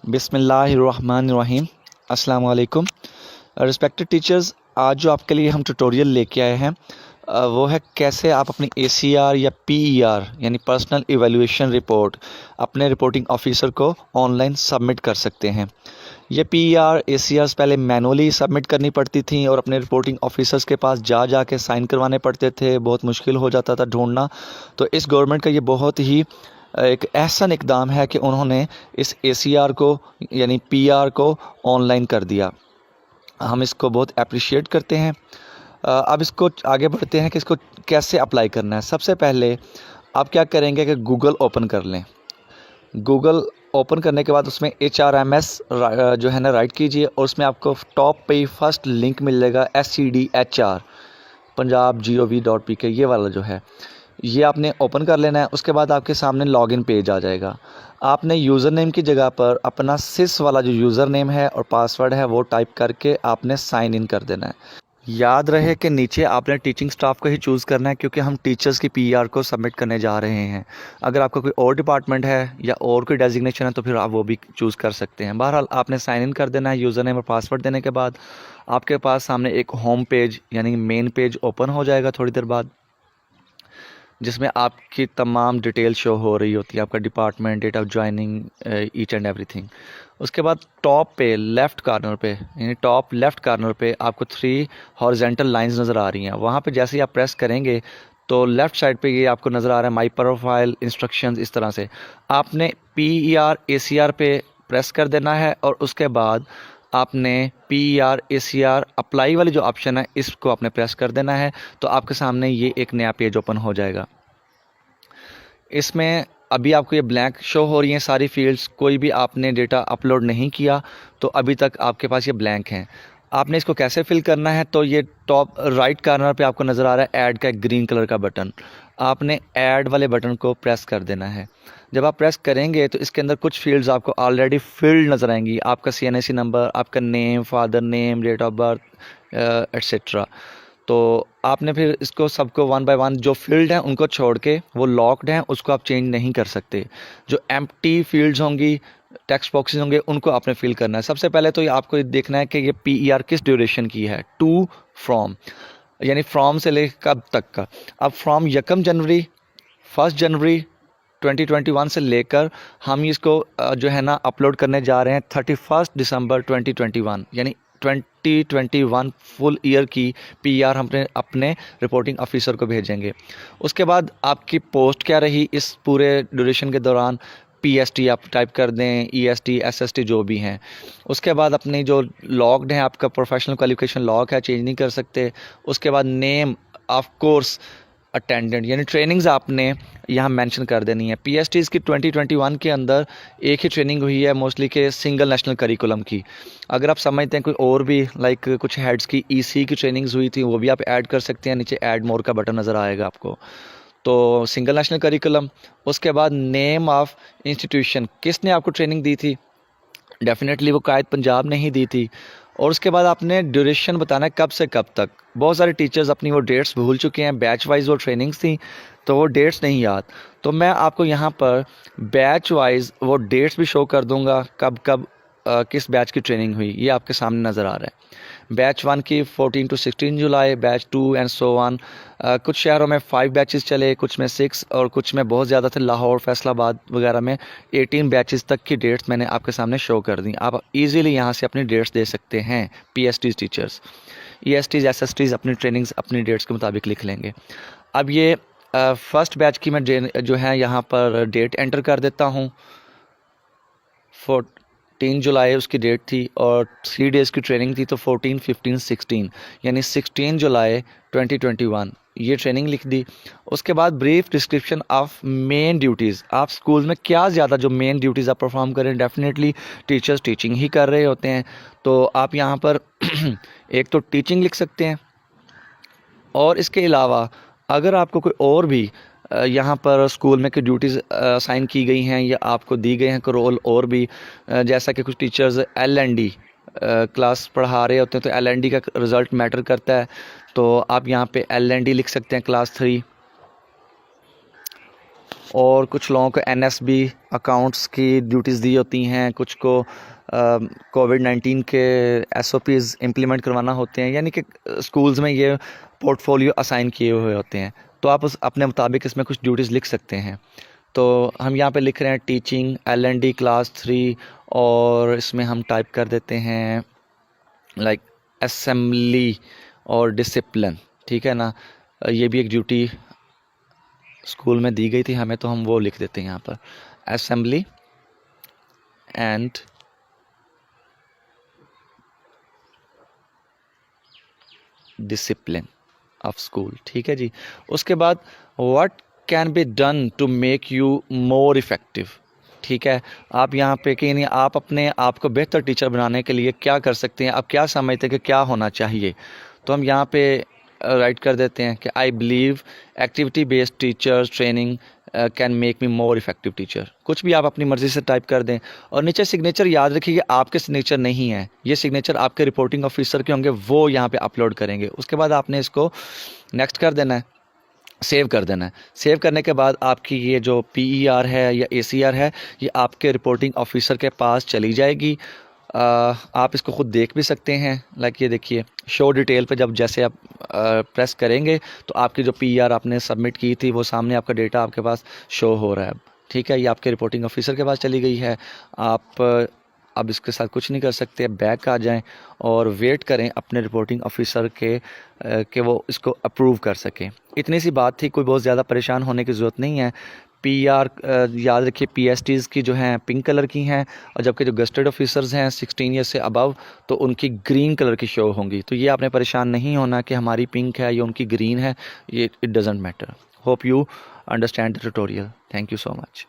बिस्मिल्लाहिर्रहमानिर्रहीम। अस्सलाम वालेकुम। रिस्पेक्टेड टीचर्स, आज जो आपके लिए हम ट्यूटोरियल लेके आए हैं वो है कैसे आप अपनी ACR या PER यानी पर्सनल इवैल्यूएशन रिपोर्ट अपने रिपोर्टिंग ऑफिसर को ऑनलाइन सबमिट कर सकते हैं। ये PER ACRs पहले मैनुअली सबमिट करनी पड़ती थी और अपने रिपोर्टिंग ऑफिसर्स के पास जा के साइन करवाने पड़ते थे, बहुत मुश्किल हो जाता था ढूंढना। तो इस गवर्नमेंट का ये बहुत ही एक एहसन इकदाम है कि उन्होंने इस ACR को यानी PR को ऑनलाइन कर दिया। हम इसको बहुत अप्रिशिएट करते हैं। अब इसको आगे बढ़ते हैं कि इसको कैसे अप्लाई करना है। सबसे पहले आप क्या करेंगे कि गूगल ओपन कर लें। गूगल ओपन करने के बाद उसमें HRMS जो है ना राइट कीजिए और उसमें आपको टॉप पे ही फर्स्ट लिंक मिल जाएगा SCDHR punjab.gov.pk, ये वाला जो है ये आपने ओपन कर लेना है। उसके बाद आपके सामने लॉगिन पेज आ जाएगा। आपने यूज़र नेम की जगह पर अपना सिस वाला जो यूज़र नेम है और पासवर्ड है वो टाइप करके आपने साइन इन कर देना है। याद रहे कि नीचे आपने टीचिंग स्टाफ को ही चूज़ करना है क्योंकि हम टीचर्स की PR को सबमिट करने जा रहे हैं। अगर आपका कोई और डिपार्टमेंट है या और कोई डेजिग्नेशन है तो फिर आप वो भी चूज़ कर सकते हैं। बहरहाल आपने साइन इन कर देना है। यूज़र नेम और पासवर्ड देने के बाद आपके पास सामने एक होम पेज यानी मेन पेज ओपन हो जाएगा थोड़ी देर बाद, जिसमें आपकी तमाम डिटेल शो हो रही होती है, आपका department, date of joining, each and everything. उसके बाद टॉप पे लेफ़्ट कॉर्नर पे यानी टॉप लेफ़्ट कॉर्नर पे आपको 3 हॉरिजॉन्टल लाइंस नज़र आ रही हैं। वहाँ पे जैसे ही आप प्रेस करेंगे तो लेफ़्ट साइड पे ये आपको नज़र आ रहा है माई प्रोफाइल इंस्ट्रक्शंस। इस तरह से आपने PER ACR पे प्रेस कर देना है और उसके बाद आपने PER ACR अप्लाई वाली जो ऑप्शन है इसको आपने प्रेस कर देना है। तो आपके सामने ये एक नया पेज ओपन हो जाएगा। इसमें अभी आपको ये ब्लैंक शो हो रही हैं सारी फील्ड्स, कोई भी आपने डेटा अपलोड नहीं किया तो अभी तक आपके पास ये ब्लैंक हैं। आपने इसको कैसे फिल करना है तो ये टॉप राइट कॉर्नर पे आपको नज़र आ रहा है ऐड का एक ग्रीन कलर का बटन। आपने ऐड वाले बटन को प्रेस कर देना है। जब आप प्रेस करेंगे तो इसके अंदर कुछ फील्ड्स आपको ऑलरेडी फिल्ड नज़र आएंगी। आपका CNIC नंबर, आपका name, father name, date of birth etcetera. तो आपने फिर इसको सबको 1 बाय 1 जो फील्ड हैं उनको छोड़ के वो लॉक्ड हैं उसको आप चेंज नहीं कर सकते। जो एम्प्टी फील्ड्स होंगी, टेक्स्ट बॉक्सेस होंगे, उनको आपने फिल करना है। सबसे पहले तो ये आपको देखना है कि ये PER किस ड्यूरेशन की है। टू फ्रॉम यानी फ्रॉम से लेकर कब तक का। अब फ्रॉम 1 जनवरी 1 जनवरी 2021 से लेकर हम इसको जो है ना अपलोड करने जा रहे हैं 31 दिसंबर 2021 यानी 2021 फुल ईयर की PER हम अपने रिपोर्टिंग ऑफिसर को भेजेंगे। उसके बाद आपकी पोस्ट क्या रही इस पूरे ड्यूरेशन के दौरान, PST आप टाइप कर दें, EST SST जो भी हैं। उसके बाद अपनी जो लॉग्ड है, आपका प्रोफेशनल क्वालिफिकेशन लॉग है, चेंज नहीं कर सकते। उसके बाद नेम ऑफ कोर्स अटेंडेंट यानी ट्रेनिंग्स आपने यहाँ मेंशन कर देनी है। PSTs की 2021 के अंदर एक ही ट्रेनिंग हुई है मोस्टली के सिंगल नेशनल करिकुलम की। अगर आप समझते हैं कोई और भी लाइक कुछ हेड्स की EC की ट्रेनिंग्स हुई थी वो भी आप ऐड कर सकते हैं। नीचे ऐड मोर का बटन नज़र आएगा आपको। तो सिंगल नेशनल करिकुलम। उसके बाद नेम ऑफ इंस्टीट्यूशन, किसने आपको ट्रेनिंग दी थी, डेफिनेटली वो कायद पंजाब ने ही दी थी। और उसके बाद आपने ड्यूरेशन बताना है कब से कब तक। बहुत सारे टीचर्स अपनी वो डेट्स भूल चुके हैं, बैच वाइज वो ट्रेनिंग्स थी तो वो डेट्स नहीं याद। तो मैं आपको यहाँ पर बैच वाइज वो डेट्स भी शो कर दूँगा कब कब किस बैच की ट्रेनिंग हुई, ये आपके सामने नज़र आ रहा है। बैच 1 की 14 to 16 July, batch 2 and so on. कुछ शहरों में 5 बैचेस चले, कुछ में 6 और कुछ में बहुत ज़्यादा थे, लाहौर, फैसलाबाद वगैरह में 18 बैचेस तक की डेट्स मैंने आपके सामने शो कर दी। आप इजीली यहाँ से अपनी डेट्स दे सकते हैं। PSTs टीचर्स, ESTs SSTs अपनी ट्रेनिंग्स अपनी डेट्स के मुताबिक लिख लेंगे। अब ये फर्स्ट बैच की मैं जो है यहाँ पर डेट एंटर कर देता हूँ। 14 जुलाई उसकी डेट थी और 3 डेज़ की ट्रेनिंग थी तो 14, 15, 16 यानी 16 जुलाई 2021 ये ट्रेनिंग लिख दी। उसके बाद brief description of main duties, आप स्कूल में क्या ज़्यादा जो मेन ड्यूटीज़ आप परफॉर्म करें, डेफिनेटली टीचर्स टीचिंग ही कर रहे होते हैं तो आप यहाँ पर एक तो टीचिंग लिख सकते हैं। और इसके अलावा अगर आपको कोई और भी यहाँ पर स्कूल में कोई ड्यूटीज़ असाइन की गई हैं या आपको दी गए हैं कोई रोल और भी, जैसा कि कुछ टीचर्स LND क्लास पढ़ा रहे होते हैं तो LND का रिज़ल्ट मैटर करता है तो आप यहाँ पे LND लिख सकते हैं क्लास 3। और कुछ लोगों को एनएसबी अकाउंट्स की ड्यूटीज़ दी होती हैं, कुछ को कोविड-19 के एसओपीज़ इम्प्लीमेंट करवाना होते हैं, यानी कि स्कूल्स में ये पोर्टफोलियो असाइन किए हुए होते हैं। तो आप उस अपने मुताबिक इसमें कुछ ड्यूटीज़ लिख सकते हैं। तो हम यहाँ पे लिख रहे हैं टीचिंग L&D क्लास 3, और इसमें हम टाइप कर देते हैं लाइक असेंबली और डिसिप्लिन, ठीक है ना। ये भी एक ड्यूटी स्कूल में दी गई थी हमें, तो हम वो लिख देते हैं यहाँ पर, assembly and discipline of school, ठीक है जी। उसके बाद what can be done to make you more effective, ठीक है। आप यहाँ पे कि नहीं, आप अपने आप को बेहतर टीचर बनाने के लिए क्या कर सकते हैं, आप क्या समझते हैं कि क्या होना चाहिए। तो हम यहाँ पे राइट कर देते हैं कि I believe activity based teacher training can make me more effective teacher. कुछ भी आप अपनी मर्ज़ी से टाइप कर दें, और नीचे सिग्नेचर याद रखिए, आपके सिग्नेचर नहीं है, ये सिग्नेचर आपके रिपोर्टिंग ऑफिसर के होंगे, वो यहाँ पे अपलोड करेंगे। उसके बाद आपने इसको नेक्स्ट कर देना है, सेव कर देना है। सेव करने के बाद आपकी ये जो PER है या ACR है, ये आपके रिपोर्टिंग ऑफिसर के पास चली जाएगी। आप इसको ख़ुद देख भी सकते हैं, लाइक ये देखिए शो डिटेल पे जब जैसे आप प्रेस करेंगे तो आपकी जो PER आपने सबमिट की थी वो सामने आपका डेटा आपके पास शो हो रहा है, ठीक है। ये आपके रिपोर्टिंग ऑफिसर के पास चली गई है। आप अब इसके साथ कुछ नहीं कर सकते, बैक आ जाएं और वेट करें अपने रिपोर्टिंग ऑफिसर के कि वो इसको अप्रूव कर सकें। इतनी सी बात थी, कोई बहुत ज़्यादा परेशान होने की ज़रूरत नहीं है। PER याद रखिए PSTs की जो हैं पिंक कलर की हैं, और जबकि जो गस्टेड ऑफिसर्स हैं 16 ईयर से अबव, तो उनकी ग्रीन कलर की शो होंगी। तो ये आपने परेशान नहीं होना कि हमारी पिंक है या उनकी ग्रीन है, ये it doesn't matter. Hope you understand the tutorial. Thank you so much.